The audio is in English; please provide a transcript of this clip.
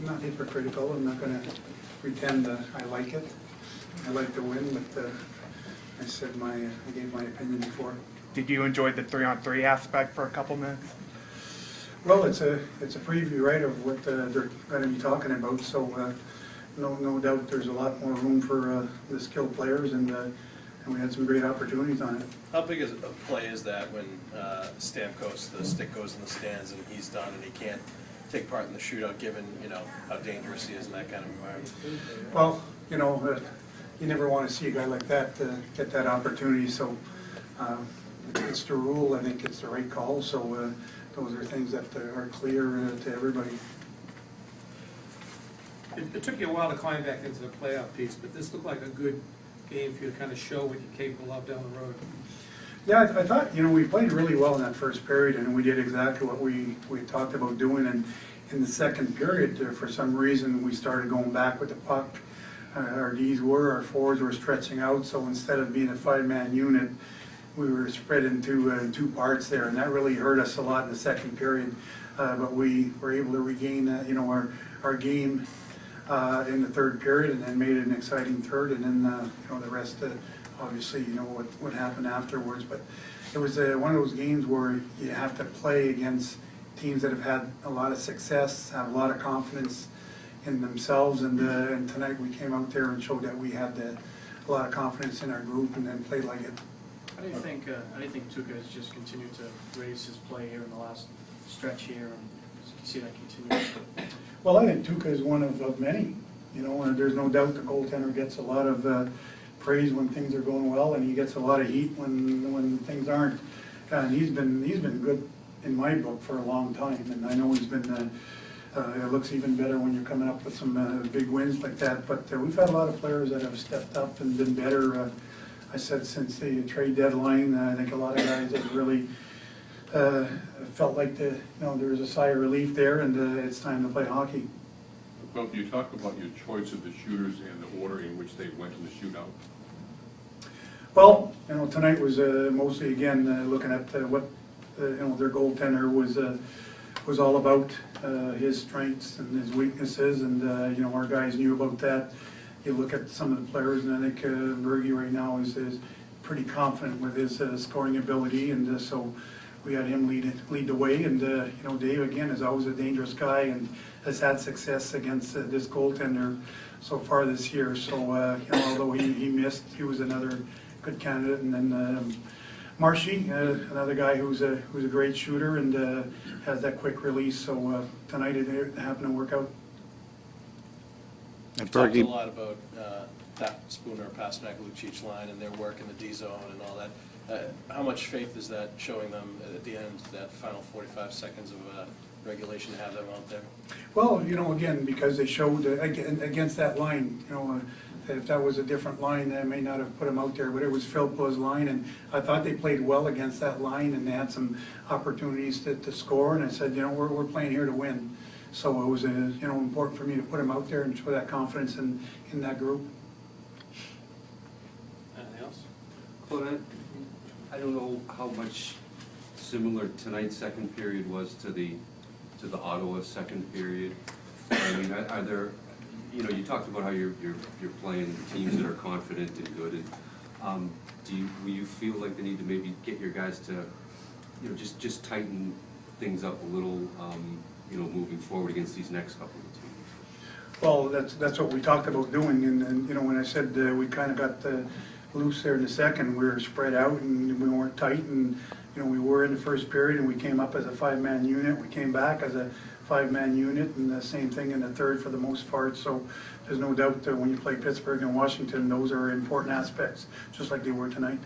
not hypocritical. I'm not going to pretend I like it. I like to win, but I said I gave my opinion before. Did you enjoy the 3-on-3 aspect for a couple minutes? Well, it's a preview, right, of what they're going to be talking about. So no doubt there's a lot more room for the skilled players, and we had some great opportunities on it. How big a play is that when Stamkos, the stick goes in the stands and he's done and he can't take part in the shootout, given how dangerous he is in that kind of environment? Well, you never want to see a guy like that get that opportunity. So it's the rule. I think it's the right call. So those are things that are clear to everybody. It took you a while to climb back into the playoff piece, but this looked like a good game for you to kind of show what you're capable of down the road. Yeah, I thought, we played really well in that first period, and we did exactly what we talked about doing. And in the second period, for some reason, we started going back with the puck. Our Ds our forwards were stretching out, so instead of being a 5-man unit, we were spread into two parts there, and that really hurt us a lot in the second period. But we were able to regain, our game in the third period, and then made it an exciting third, and then the rest, obviously, what happened afterwards. But it was one of those games where you have to play against teams that have had a lot of success, have a lot of confidence in themselves, and tonight we came out there and showed that we had a lot of confidence in our group, and then played like it. How do you think Tuukka has just continued to raise his play here in the last stretch here, and see that continue? Well, I think Tuukka is one of many. And there's no doubt the goaltender gets a lot of praise when things are going well, and he gets a lot of heat when things aren't. And he's been good in my book for a long time, and I know he's been. It looks even better when you're coming up with some big wins like that. But we've had a lot of players that have stepped up and been better. I said since the trade deadline, I think a lot of guys have really felt like there was a sigh of relief there, and it's time to play hockey. Well, you talk about your choice of the shooters and the order in which they went in the shootout. Well, tonight was mostly again looking at what their goaltender was all about, his strengths and his weaknesses, and our guys knew about that. You look at some of the players, and I think Bergie right now is pretty confident with his scoring ability, and so we had him lead the way. And Dave again is always a dangerous guy and has had success against this goaltender so far this year. So although he missed, he was another good candidate. And then Marshy, another guy who's a great shooter and has that quick release. So tonight it happened to work out. We've talked a lot about that Spooner, Pasternak, Lucic line and their work in the D zone and all that. How much faith is that showing them at the end, that final 45 seconds of regulation, to have them out there? Well, again, because they showed against that line, if that was a different line, they may not have put them out there, but it was Philpo's line, and I thought they played well against that line, and they had some opportunities to score, and I said, we're playing here to win. So it was important for me to put them out there and show that confidence in that group. Anything else? Claude, I don't know how much similar tonight's second period was to the Ottawa second period. I mean, are there, you talked about how you're playing teams that are confident and good, and will you feel like the need to maybe get your guys to, just tighten things up a little, moving forward against these next couple of teams? Well, that's what we talked about doing, and when I said we kind of got loose there in the second, we were spread out and we weren't tight, and we were in the first period and we came up as a 5-man unit. We came back as a 5-man unit, and the same thing in the third for the most part. So there's no doubt that when you play Pittsburgh and Washington, those are important aspects, just like they were tonight.